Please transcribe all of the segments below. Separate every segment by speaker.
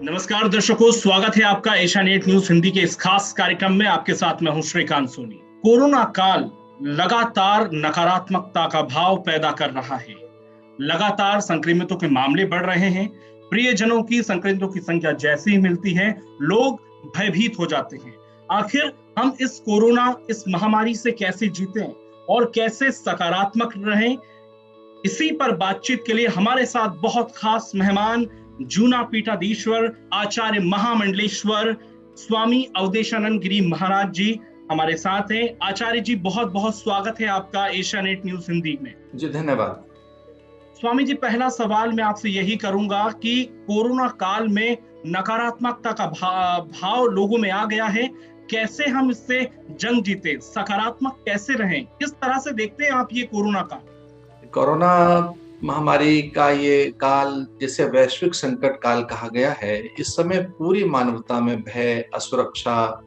Speaker 1: नमस्कार दर्शकों, स्वागत है आपका एशियानेट न्यूज हिंदी के इस खास कार्यक्रम में। आपके साथ मैं हूं श्रीकांत सोनी। कोरोना काल लगातार नकारात्मकता का भाव पैदा कर रहा है। लगातार संक्रमितों के मामले बढ़ रहे हैं। प्रियजनों की संक्रमितों की संख्या जैसे ही मिलती है, लोग भयभीत हो जाते हैं। आखिर हम इस महामारी से कैसे जीतें और कैसे सकारात्मक रहें, इसी पर बातचीत के लिए हमारे साथ बहुत खास मेहमान जूना पीठाधीश्वर आचार्य महामंडलेश्वर स्वामी अवधेशानंद गिरी महाराज जी हमारे साथ हैं। आचार्य जी, बहुत बहुत स्वागत है आपका एशियानेट न्यूज हिंदी में।
Speaker 2: जी धन्यवाद।
Speaker 1: स्वामी जी, पहला सवाल मैं आपसे यही करूंगा कि कोरोना काल में नकारात्मकता का भाव लोगों में आ गया है। कैसे हम इससे जंग जीते, सकारात्मक कैसे रहें, किस तरह से देखते हैं आप ये कोरोना काल?
Speaker 2: कोरोना महामारी का ये काल, जिसे वैश्विक संकट काल कहा गया है, इस समय पूरी मानवता में भय, असुरक्षा,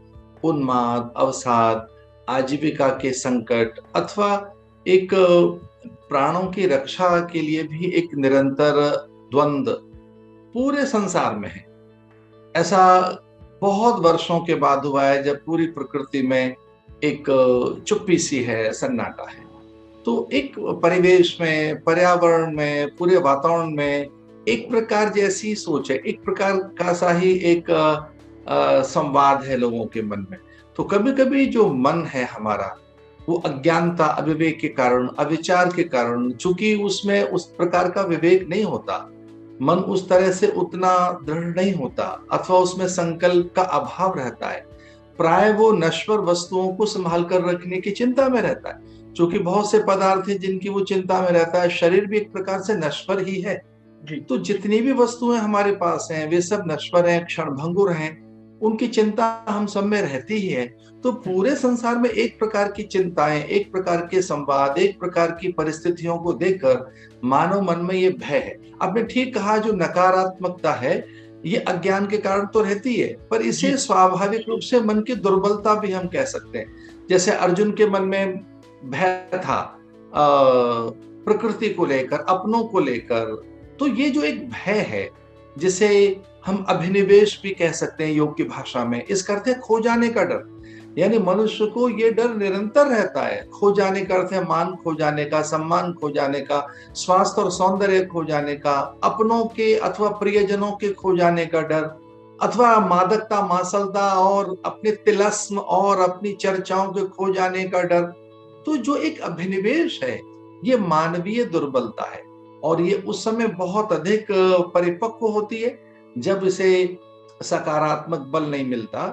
Speaker 2: उन्माद, अवसाद, आजीविका के संकट अथवा एक प्राणों की रक्षा के लिए भी एक निरंतर द्वंद्व पूरे संसार में है। ऐसा बहुत वर्षों के बाद हुआ है जब पूरी प्रकृति में एक चुप्पी सी है, सन्नाटा है। तो एक परिवेश में, पर्यावरण में, पूरे वातावरण में एक प्रकार जैसी सोच है, एक प्रकार का सा ही एक संवाद है लोगों के मन में। तो कभी कभी जो मन है हमारा, वो अज्ञानता, अविवेक के कारण, अविचार के कारण, चूंकि उसमें उस प्रकार का विवेक नहीं होता, मन उस तरह से उतना दृढ़ नहीं होता अथवा उसमें संकल्प का अभाव रहता है। प्राय वो नश्वर वस्तुओं को संभाल कर रखने की चिंता में रहता है। क्योंकि बहुत से पदार्थ हैं जिनकी वो चिंता में रहता है। शरीर भी एक प्रकार से नश्वर ही है। तो जितनी भी वस्तुएं हमारे पास हैं, वे सब नश्वर हैं, क्षणभंगुर हैं। उनकी चिंता हम सब में रहती ही है। तो पूरे संसार में एक प्रकार की चिंताएं, एक प्रकार के संवाद, एक प्रकार की परिस्थितियों को देखकर मानव मन में ये भय है। आपने ठीक कहा, जो नकारात्मकता है ये अज्ञान के कारण तो रहती है, पर इसे स्वाभाविक रूप से मन की दुर्बलता भी हम कह सकते हैं। जैसे अर्जुन के मन में भय था प्रकृति को लेकर, अपनों को लेकर। तो ये जो एक भय है, जिसे हम अभिनिवेश भी कह सकते हैं योग की भाषा में, इसका अर्थ है खो जाने का डर। यानी मनुष्य को ये डर निरंतर रहता है। खो जाने का अर्थ है मान खो जाने का, सम्मान खो जाने का, स्वास्थ्य और सौंदर्य खो जाने का, अपनों के अथवा प्रियजनों के खो जाने का डर, अथवा मादकता, मांसलता और अपने तिलस्म और अपनी चर्चाओं के खो जाने का डर। तो जो एक अभिनिवेश है, ये मानवीय दुर्बलता है और ये उस समय बहुत अधिक परिपक्व होती है जब इसे सकारात्मक बल नहीं मिलता।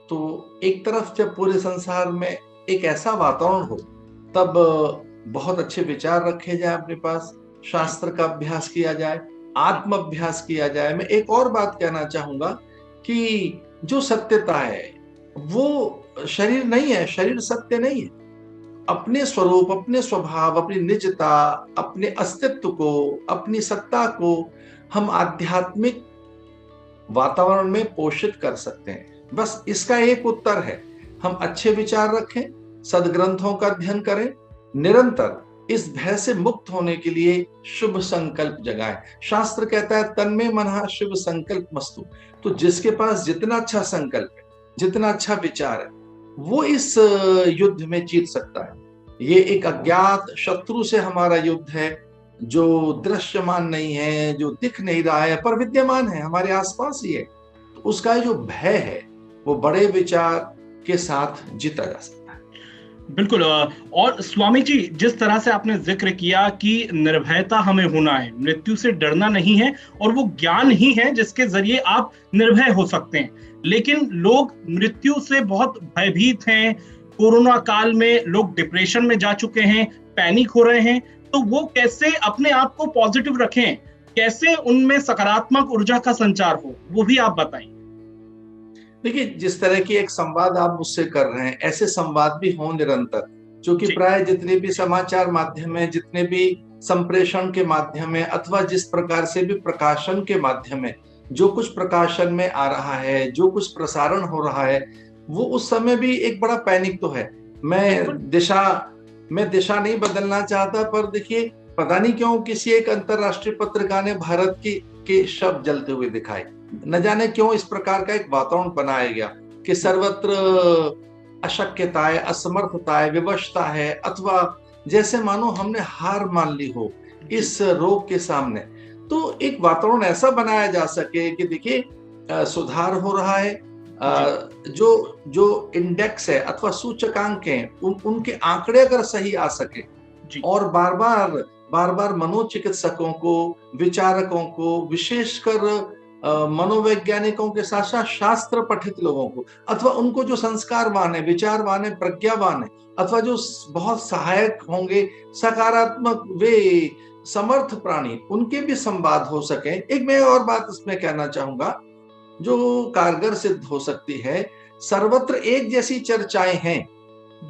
Speaker 2: तो एक तरफ जब पूरे संसार में एक ऐसा वातावरण हो, तब बहुत अच्छे विचार रखे जाए अपने पास, शास्त्र का अभ्यास किया जाए, आत्म अभ्यास किया जाए। मैं एक और बात कहना चाहूंगा कि जो सत्यता है वो शरीर नहीं है, शरीर सत्य नहीं है। अपने स्वरूप, अपने स्वभाव, अपनी निजता, अपने अस्तित्व को, अपनी सत्ता को हम आध्यात्मिक वातावरण में पोषित कर सकते हैं। बस इसका एक उत्तर है, हम अच्छे विचार रखें, सद्ग्रंथों का अध्ययन करें, निरंतर इस भय से मुक्त होने के लिए शुभ संकल्प जगाएं। शास्त्र कहता है तन्मे मनः शुभ संकल्प मस्तु। तो जिसके पास जितना अच्छा संकल्प है, जितना अच्छा विचार है, वो इस युद्ध में जीत सकता है। ये एक अज्ञात शत्रु से हमारा युद्ध है, जो दृश्यमान नहीं है, जो दिख नहीं रहा है, पर विद्यमान है, हमारे आसपास ही है। तो उसका जो भय है वो बड़े विचार के साथ जीता जा सकता है।
Speaker 1: बिल्कुल। और स्वामी जी, जिस तरह से आपने जिक्र किया कि निर्भयता हमें होना है, मृत्यु से डरना नहीं है, और वो ज्ञान ही है जिसके जरिए आप निर्भय हो सकते हैं। लेकिन लोग मृत्यु से बहुत भयभीत हैं। कोरोना काल में लोग डिप्रेशन में जा चुके हैं, पैनिक हो रहे हैं। तो वो कैसे अपने आप को पॉजिटिव रखें, कैसे उनमें सकारात्मक ऊर्जा का संचार हो, वो भी आप बताएं।
Speaker 2: देखिए, जिस तरह की एक संवाद आप मुझसे कर रहे हैं, ऐसे संवाद भी हों निरंतर। क्योंकि प्राय जितने भी समाचार माध्यम है, जितने भी संप्रेषण के माध्यम है, अथवा जिस प्रकार से भी प्रकाशन के माध्यम है, जो कुछ प्रकाशन में आ रहा है, जो कुछ प्रसारण हो रहा है, वो उस समय भी एक बड़ा पैनिक तो है। मैं दिशा नहीं बदलना चाहता, पर देखिए, पता नहीं क्यों किसी एक अंतरराष्ट्रीय पत्रिका ने भारत के शब्द जलते हुए दिखाए। न जाने क्यों इस प्रकार का एक वातावरण बनाया गया कि सर्वत्र अशक्यता है, असमर्थता है, विवशता है, अथवा जैसे मानो हमने हार मान ली हो इस रोग के सामने। तो एक वातावरण ऐसा बनाया जा सके कि देखिए सुधार हो रहा है, जो जो इंडेक्स है अथवा सूचकांक हैं उनके आंकड़े अगर सही आ सके, और बार बार मनोचिकित्सकों को, विचारकों को, विशेषकर मनोवैज्ञानिकों के साथ साथ शास्त्र पठित लोगों को, अथवा उनको जो संस्कारवान है, विचारवान है, प्रज्ञावान है, अथवा जो बहुत सहायक होंगे, सकारात्मक, वे समर्थ प्राणी, उनके भी संवाद हो सके। एक मैं और बात इसमें कहना चाहूंगा जो कारगर सिद्ध हो सकती है, सर्वत्र एक जैसी चर्चाएं हैं,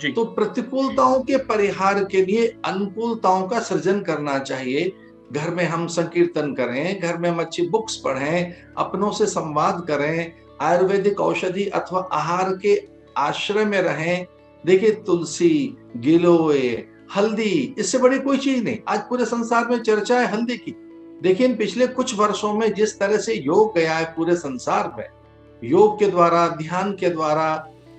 Speaker 2: तो प्रतिकूलताओं के परिहार के लिए अनुकूलताओं का सृजन करना चाहिए। घर में हम संकीर्तन करें, घर में हम अच्छी बुक्स पढ़ें, अपनों से संवाद करें, आयुर्वेदिक औषधि अथवा आहार के आश्रय में रहें। देखिए तुलसी, गिलोय, हल्दी, इससे बड़ी कोई चीज नहीं। आज पूरे संसार में चर्चा है हल्दी की। देखिए इन पिछले कुछ वर्षों में जिस तरह से योग गया है पूरे संसार में, योग के द्वारा, ध्यान के द्वारा,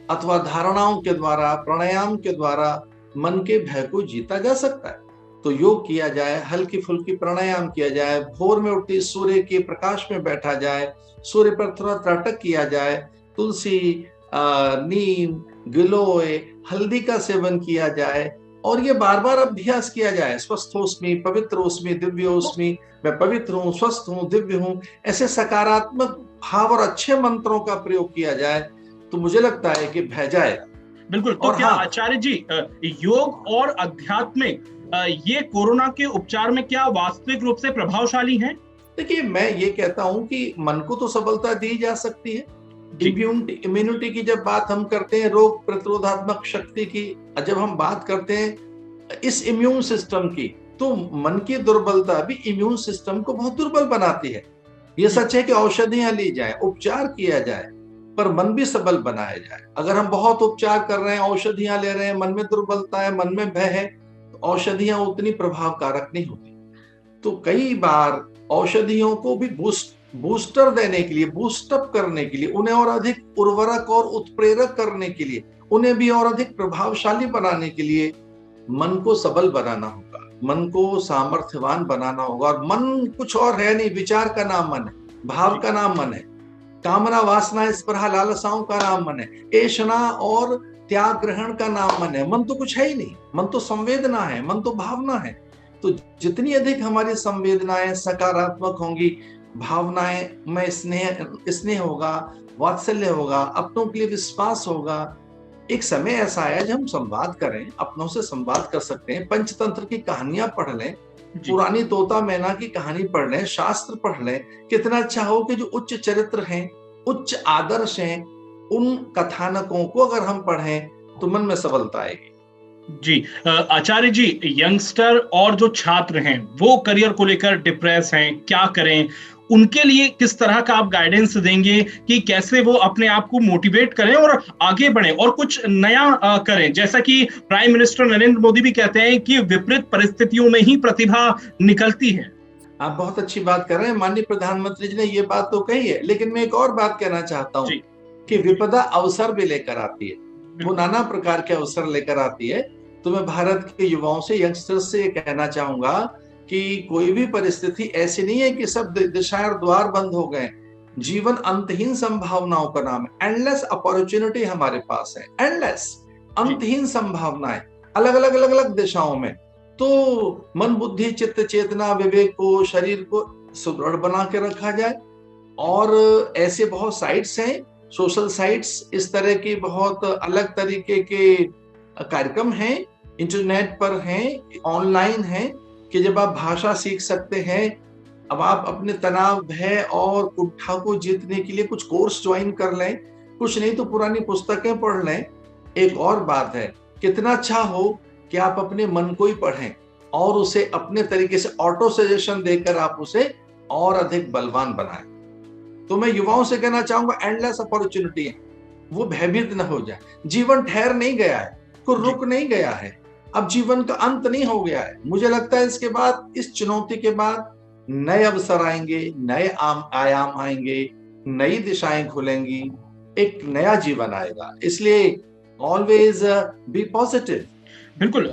Speaker 2: अथवा धारणाओं के द्वारा, प्राणायाम के द्वारा मन के भय को जीता जा सकता है। तो योग किया जाए, हल्की फुल्की प्राणायाम किया जाए, भोर में उठते सूर्य के प्रकाश में बैठा जाए, सूर्य पर थोड़ा त्राटक किया जाए, तुलसी, नीम, गिलोय, हल्दी का सेवन किया जाए, और ये बार बार अभ्यास किया जाए। स्वस्थोस्मि, पवित्रोस्मि, दिव्योस्मि, मैं पवित्र हूँ, स्वस्थ हूँ, दिव्य हूँ, ऐसे सकारात्मक भाव और अच्छे मंत्रों का प्रयोग किया जाए तो मुझे लगता है कि भय जाएगा।
Speaker 1: बिल्कुल। तो क्या आचार्य जी योग और आध्यात्मिक ये कोरोना के उपचार में क्या वास्तविक रूप से प्रभावशाली हैं?
Speaker 2: देखिए मैं ये कहता हूं कि मन को तो सबलता दी जा सकती है। इम्यूनिटी की जब बात हम करते हैं, रोग प्रतिरोधात्मक शक्ति की जब हम बात करते हैं, इस इम्यून सिस्टम की, तो मन की दुर्बलता भी इम्यून सिस्टम को बहुत दुर्बल बनाती है। ये सच है कि औषधियां ली जाए, उपचार किया जाए, पर मन भी सबल बनाया जाए। अगर हम बहुत उपचार कर रहे हैं, औषधियां ले रहे हैं, मन में दुर्बलता है, मन में भय है, तो औषधियां उतनी प्रभावकारक नहीं होती। तो कई बार औषधियों को भी बूस्टर देने के लिए, बूस्टअप करने के लिए, उन्हें और अधिक उर्वरक और उत्प्रेरक करने के लिए, उन्हें भी और अधिक प्रभावशाली बनाने के लिए मन को सबल बनाना होगा, मन को सामर्थ्यवान बनाना होगा। और मन कुछ और है नहीं, विचार का नाम मन है, भाव का नाम मन है, कामना, वासना, स्पृहा, लालसाओं का नाम मन है, ऐषणा और त्याग ग्रहण का नाम मन है। मन तो कुछ है ही नहीं, मन तो संवेदना है, मन तो भावना है। तो जितनी अधिक हमारी संवेदनाएं सकारात्मक होंगी, भावनाएं में स्नेह होगा, वात्सल्य होगा, अपनों के लिए विश्वास होगा। एक समय ऐसा आया जब हम संवाद करें, अपनों से संवाद कर सकते हैं, पंचतंत्र की कहानियां पढ़ लें, पुरानी तोता मैना की कहानी पढ़ लें, शास्त्र पढ़ लें। कितना अच्छा हो कि जो उच्च चरित्र हैं, उच्च आदर्श हैं, उन कथानकों को अगर हम पढ़ें तो मन में सबलता आएगी।
Speaker 1: जी आचार्य जी, यंगस्टर और जो छात्र हैं वो करियर को लेकर डिप्रेस हैं, क्या करें? उनके लिए किस तरह का आप गाइडेंस देंगे कि कैसे वो अपने आप को मोटिवेट करें और आगे बढ़ें और कुछ नया करें? जैसा कि प्राइम मिनिस्टर नरेंद्र मोदी भी कहते हैं कि विपरीत परिस्थितियों में ही प्रतिभा निकलती है।
Speaker 2: आप बहुत अच्छी बात कर रहे हैं, माननीय प्रधानमंत्री जी ने ये बात तो कही है, लेकिन मैं एक और बात कहना चाहता हूँ कि विपदा अवसर भी लेकर आती है, वो नाना प्रकार के अवसर लेकर आती है। तो मैं भारत के युवाओं से, यंगस्टर्स से ये कहना चाहूंगा कि कोई भी परिस्थिति ऐसी नहीं है कि सब दिशाएं और द्वार बंद हो गए। जीवन अंतहीन संभावनाओं का नाम है, एंडलेस अपॉर्चुनिटी हमारे पास है, एंडलेस, अंतहीन संभावनाएं अलग अलग अलग अलग दिशाओं में। तो मन, बुद्धि, चित्त, चेतना, विवेक को, शरीर को सुदृढ़ बना के रखा जाए। और ऐसे बहुत साइट्स हैं, सोशल साइट्स, इस तरह की बहुत अलग तरीके के कार्यक्रम हैं, इंटरनेट पर हैं, ऑनलाइन हैं, कि जब आप भाषा सीख सकते हैं। अब आप अपने तनाव, भय और कुंठा को जीतने के लिए कुछ कोर्स ज्वाइन कर लें, कुछ नहीं तो पुरानी पुस्तकें पढ़ लें। एक और बात है, कितना अच्छा हो कि आप अपने मन को ही पढ़ें और उसे अपने तरीके से ऑटो सजेशन देकर आप उसे और अधिक बलवान बनाएं। तो मैं युवाओं से कहना चाहूंगा, एंडलेस अपॉर्चुनिटी है, वो भयभीत न हो जाए। जीवन ठहर नहीं गया है, कोई रुक नहीं गया है, अब जीवन का अंत नहीं हो गया है। मुझे लगता है इसके बाद, इस चुनौती के बाद नए अवसर आएंगे, नए आयाम आएंगे, नई दिशाएं खुलेंगी, एक नया जीवन आएगा। इसलिए ऑलवेज बी पॉजिटिव।
Speaker 1: बिल्कुल।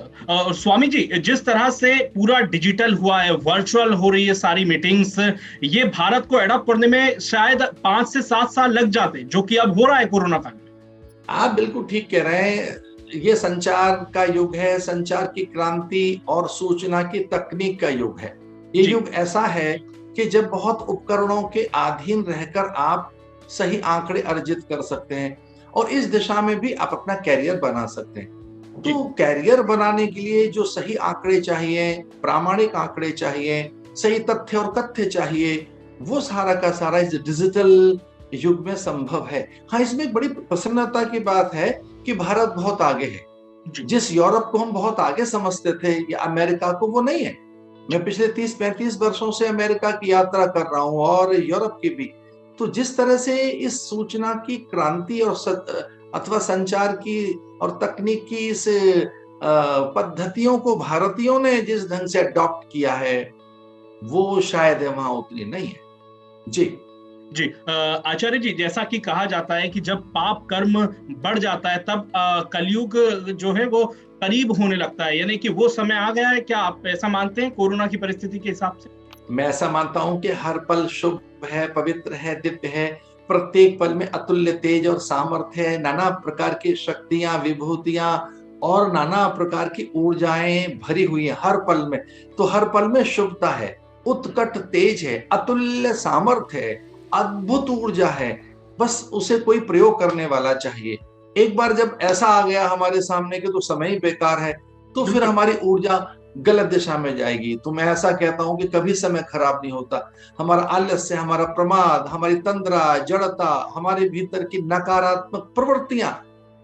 Speaker 1: स्वामी जी, जिस तरह से पूरा डिजिटल हुआ है, वर्चुअल हो रही है सारी मीटिंग्स, ये भारत को एडॉप्ट करने में शायद 5 से 7 साल लग जाते, जो कि अब हो रहा है कोरोना काल में।
Speaker 2: आप बिल्कुल ठीक कह रहे हैं। ये संचार का युग है, संचार की क्रांति और सूचना की तकनीक का युग है। ये
Speaker 1: जी।
Speaker 2: युग ऐसा है कि जब बहुत उपकरणों के अधीन रहकर आप सही आंकड़े अर्जित कर सकते हैं और इस दिशा में भी आप अपना कैरियर बना सकते हैं।
Speaker 1: जी।
Speaker 2: तो कैरियर बनाने के लिए जो सही आंकड़े चाहिए, प्रामाणिक आंकड़े चाहिए, सही तथ्य और कथ्य चाहिए, वो सारा का सारा इस डिजिटल युग में संभव है। हाँ, इसमें एक बड़ी प्रसन्नता की बात है कि भारत बहुत आगे है।
Speaker 1: जी।
Speaker 2: जिस यूरोप को हम बहुत आगे समझते थे या अमेरिका को, वो नहीं है। मैं पिछले 30-35 वर्षों से अमेरिका की यात्रा कर रहा हूं और यूरोप की भी। तो जिस तरह से इस सूचना की क्रांति और अथवा संचार की और तकनीक की इस पद्धतियों को भारतीयों ने जिस ढंग से अडॉप्ट किया है, वो शायद वहां उतनी नहीं है। जी।
Speaker 1: जी। आचार्य जी, जैसा कि कहा जाता है कि जब पाप कर्म बढ़ जाता है तब कलयुग जो है वो करीब होने लगता है, यानी कि वो समय आ गया है। क्या आप ऐसा मानते हैं कोरोना की परिस्थिति के हिसाब से?
Speaker 2: मैं ऐसा मानता हूं कि हर पल शुभ है, पवित्र है, दिव्य है। प्रत्येक पल में अतुल्य तेज और सामर्थ्य है, नाना प्रकार की शक्तियां, विभूतियां और नाना प्रकार की ऊर्जाएं भरी हुई है हर पल में। तो हर पल में शुभता है, उत्कट तेज है, अतुल्य सामर्थ्य है, अद्भुत ऊर्जा है। बस उसे कोई प्रयोग करने वाला चाहिए। एक बार जब ऐसा आ गया हमारे सामने कि तो समय ही बेकार है, तो फिर
Speaker 1: बिल्कुल।
Speaker 2: हमारी ऊर्जा गलत दिशा में जाएगी। तो मैं ऐसा कहता हूं कि कभी समय खराब नहीं होता। हमारा आलस्य, हमारा प्रमाद, हमारी तंद्रा, जड़ता, हमारे भीतर की नकारात्मक प्रवृत्तियां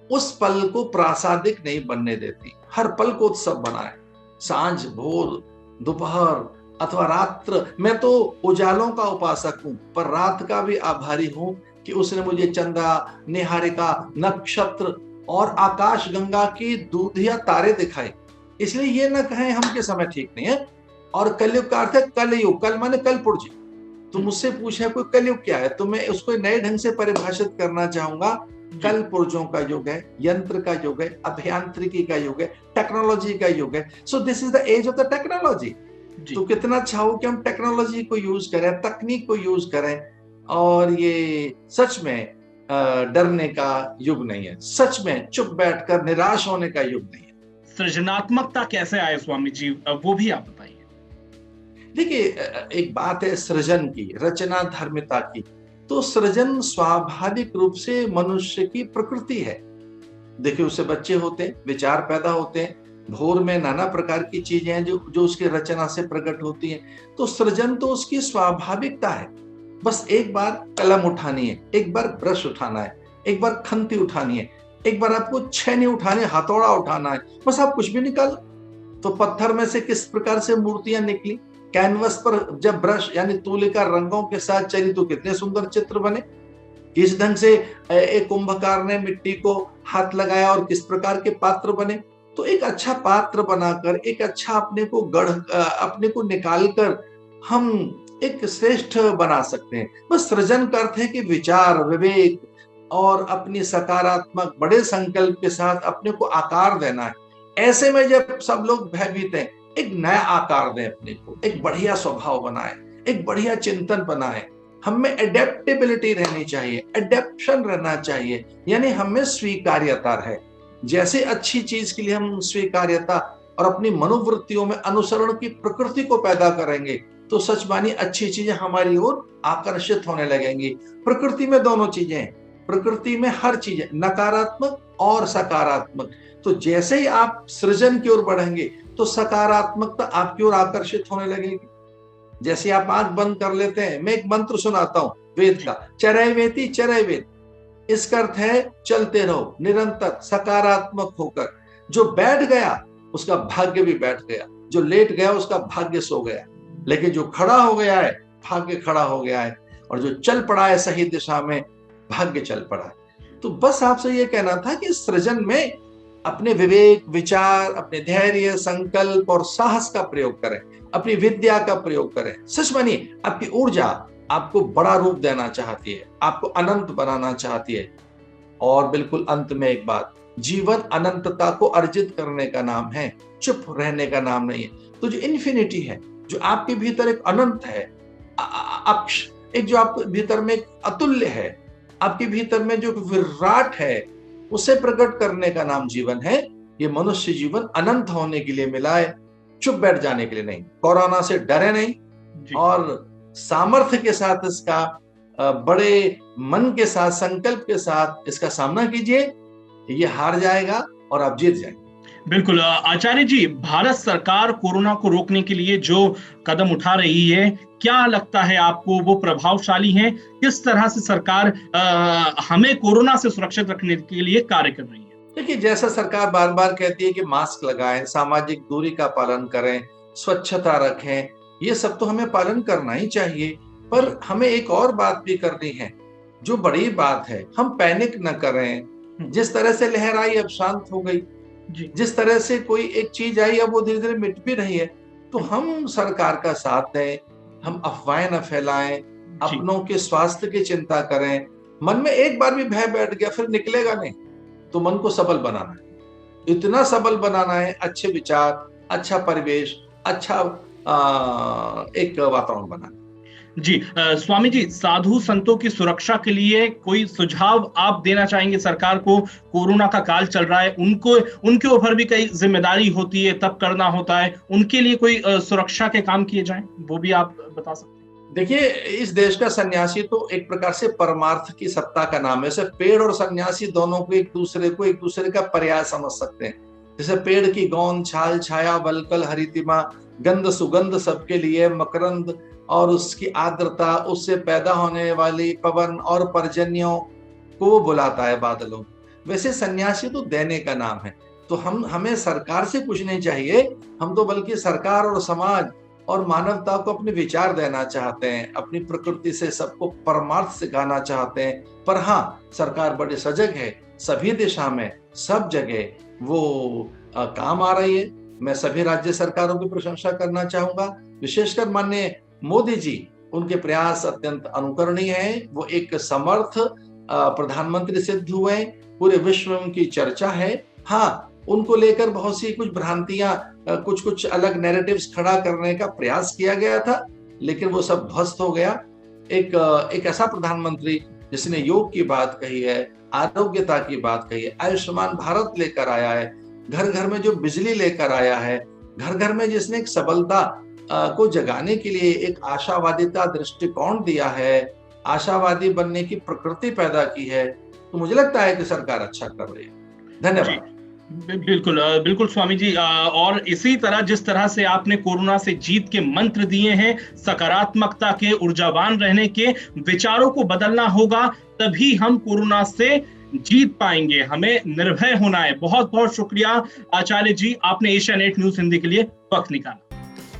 Speaker 2: उस पल को प्रासादिक नहीं बनने देती। हर पल को उत्सव बनाए। सांझ, भोर, दोपहर अथवा रात्र। मैं तो उजालों का उपासक हूं, पर रात का भी आभारी हूं कि उसने मुझे चंद्रा, निहारिका, नक्षत्र और आकाश गंगा की दूधिया तारे दिखाए। इसलिए ये न कहें हम के समय ठीक नहीं है। और कलयुग का अर्थ है कलयुग। कल माने कल पुर्ज। तो मुझसे पूछे कोई कलयुग क्या है, तो मैं उसको नए ढंग से परिभाषित करना चाहूंगा।
Speaker 1: जी।
Speaker 2: कल पुर्जों का युग है, यंत्र का युग है, अभियांत्रिकी का युग है, टेक्नोलॉजी का युग है। So this is the age of the technology.
Speaker 1: जी।
Speaker 2: तो कितना अच्छा हो कि हम टेक्नोलॉजी को यूज करें, तकनीक को यूज करें। और ये सच में डरने का युग नहीं है। सच में चुप बैठकर निराश होने का युग नहीं है।
Speaker 1: सृजनात्मकता कैसे आए स्वामी जी, वो भी आप बताइए।
Speaker 2: देखिए, एक बात है सृजन की, रचना धर्मिता की। तो सृजन स्वाभाविक रूप से मनुष्य की प्रकृति है। देखिए, उससे बच्चे होते हैं, विचार पैदा होते हैं, भोर में नाना प्रकार की चीजें हैं जो जो उसकी रचना से प्रकट होती हैं। तो सृजन तो उसकी स्वाभाविकता है। बस एक बार कलम उठानी है, एक बार ब्रश उठाना है, एक बार खंती उठानी है, एक बार आपको छेनी उठानी, हथौड़ा उठाना है, बस आप कुछ भी निकाल। तो पत्थर में से किस प्रकार से मूर्तियां निकली, कैनवस पर जब ब्रश यानी तूलिका रंगों के साथ चली तो कितने सुंदर चित्र बने। किस ढंग से एक कुंभकार ने मिट्टी को हाथ लगाया और किस प्रकार के पात्र बने। तो एक अच्छा पात्र बनाकर, एक अच्छा अपने को अपने को निकालकर हम एक श्रेष्ठ बना सकते हैं। बस सृजन का अर्थ है कि विचार, विवेक और अपनी सकारात्मक बड़े संकल्प के साथ अपने को आकार देना है। ऐसे में जब सब लोग भयभीत हैं, एक नया आकार दें अपने को, एक बढ़िया स्वभाव बनाए, एक बढ़िया चिंतन बनाए। हम में एडेप्टेबिलिटी रहनी चाहिए, एडेप्शन रहना चाहिए, यानी हमें स्वीकार्यता रहे। जैसे अच्छी चीज के लिए हम स्वीकार्यता और अपनी मनोवृत्तियों में अनुसरण की प्रकृति को पैदा करेंगे, तो सच मानी अच्छी चीजें हमारी ओर आकर्षित होने लगेंगी। प्रकृति में दोनों चीजें हैं। प्रकृति में हर चीज है, नकारात्मक और सकारात्मक। तो जैसे ही आप सृजन की ओर बढ़ेंगे तो सकारात्मकता आपकी ओर आकर्षित होने लगेगी। जैसे आप आंख बंद कर लेते हैं, मैं एक मंत्र सुनाता हूं वेद का, चरैवेति चरैवेद। इसका अर्थ है चलते रहो निरंतर सकारात्मक होकर। जो बैठ गया उसका भाग्य भी बैठ गया, जो लेट गया उसका भाग्य सो गया, लेकिन जो खड़ा हो गया है भाग्य खड़ा हो गया है, और जो चल पड़ा है सही दिशा में भाग्य चल पड़ा है। तो बस आपसे ये कहना था कि सृजन में अपने विवेक, विचार, अपने धैर्य, संकल्प और साहस का प्रयोग करें, अपनी विद्या का प्रयोग करें। सच मानिए, आपकी ऊर्जा आपको बड़ा रूप देना चाहती है, आपको अनंत बनाना चाहती है। और बिल्कुल अंत में एक बात, जीवन अनंतता को अर्जित करने का नाम है, चुप रहने का नाम नहीं है। तो जो इन्फिनिटी है, जो आपके भीतर एक अनंत है, अक्ष, एक जो आपके भीतर में एक अतुल्य है, आपके भीतर में जो विराट है, उसे प्रकट करने का नाम जीवन है। ये मनुष्य जीवन अनंत होने के लिए मिला है, चुप बैठ जाने के लिए नहीं। कोरोना से डरे नहीं और सामर्थ्य के साथ इसका, बड़े मन के साथ, संकल्प के साथ इसका सामना कीजिए। ये हार जाएगा और आप जीत जाएंगे।
Speaker 1: बिल्कुल आचार्य जी, भारत सरकार कोरोना को रोकने के लिए जो कदम उठा रही है, क्या लगता है आपको वो प्रभावशाली है? किस तरह से सरकार हमें कोरोना से सुरक्षित रखने के लिए कार्य कर रही है?
Speaker 2: देखिए, जैसा सरकार बार बार कहती है कि मास्क लगाएं, सामाजिक दूरी का पालन करें, स्वच्छता रखें, ये सब तो हमें पालन करना ही चाहिए। पर हमें एक और बात भी करनी है, जो बड़ी बात है, हम पैनिक न करें। जिस तरह से लहर आई अब शांत हो गई, जिस तरह से कोई एक चीज आई अब वो धीरे धीरे मिट भी रही है। तो हम सरकार का साथ दें, हम अफवाहें न फैलाएं, अपनों के स्वास्थ्य की चिंता करें। मन में एक बार भी भय बैठ गया फिर निकलेगा नहीं। तो मन को सबल बनाना है, इतना सबल बनाना है, अच्छे विचार, अच्छा परिवेश, अच्छा एक वातावरण बनाना।
Speaker 1: जी स्वामी जी, साधु संतों की सुरक्षा के लिए कोई सुझाव आप देना चाहेंगे सरकार को? कोरोना का काल चल रहा है, उनके ऊपर भी कई जिम्मेदारी होती है, तब करना होता है, उनके लिए कोई सुरक्षा के काम किए जाएं, वो भी आप बता सकते हैं?
Speaker 2: देखिए, इस देश का सन्यासी तो एक प्रकार से परमार्थ की सत्ता का नाम है। जैसे पेड़ और सन्यासी दोनों को एक दूसरे का पर्याय समझ सकते हैं। जैसे पेड़ की गोंद, छाल, छाया, वलकल, हरितिमा, गंध, सुगंध सबके लिए, मकरंद और उसकी आर्द्रता, उससे पैदा होने वाली पवन और पर्जन्यों को वो बुलाता है बादलों। वैसे सन्यासी तो देने का नाम है। तो हमें सरकार से कुछ नहीं चाहिए, हम तो बल्कि सरकार और समाज और मानवता को अपने विचार देना चाहते हैं, अपनी प्रकृति से सबको परमार्थ सिखाना चाहते हैं। पर हाँ, सरकार बड़ी सजग है, सभी दिशा में, सब जगह वो काम आ रही है। मैं सभी राज्य सरकारों की प्रशंसा करना चाहूंगा, विशेषकर माननीय मोदी जी, उनके प्रयास अत्यंत अनुकरणीय हैं। वो एक समर्थ प्रधानमंत्री सिद्ध हुए, पूरे विश्व में उनकी चर्चा है। हाँ, उनको लेकर बहुत सी कुछ भ्रांतियां, कुछ अलग नैरेटिव्स खड़ा करने का प्रयास किया गया था, लेकिन वो सब ध्वस्त हो गया। एक ऐसा प्रधानमंत्री जिसने योग की बात कही है, आरोग्यता की बात कही है, आयुष्मान भारत लेकर आया है, घर घर में जो बिजली लेकर आया है, घर घर में जिसने एक सबलता को जगाने के लिए एक आशावादिता दृष्टिकोण दिया है, आशावादी बनने की प्रकृति पैदा की है, तो मुझे लगता है कि सरकार अच्छा कर रही है। धन्यवाद।
Speaker 1: बिल्कुल स्वामी जी, और इसी तरह जिस तरह से आपने कोरोना से जीत के मंत्र दिए हैं, सकारात्मकता के, ऊर्जावान रहने के, विचारों को बदलना होगा, तभी हम कोरोना से जीत पाएंगे। हमें निर्भय होना है। बहुत बहुत शुक्रिया आचार्य जी, आपने एशिया नेट न्यूज हिंदी के लिए वक्त निकाला।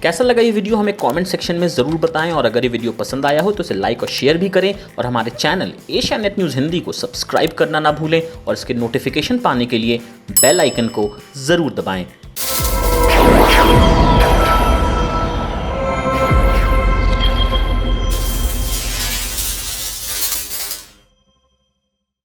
Speaker 3: कैसा लगा ये वीडियो हमें कमेंट सेक्शन में ज़रूर बताएं, और अगर ये वीडियो पसंद आया हो तो इसे लाइक और शेयर भी करें, और हमारे channel Asia net news Hindi को सब्सक्राइब करना ना भूलें, और इसके नोटिफिकेशन पाने के लिए बेल आइकन को ज़रूर दबाएं।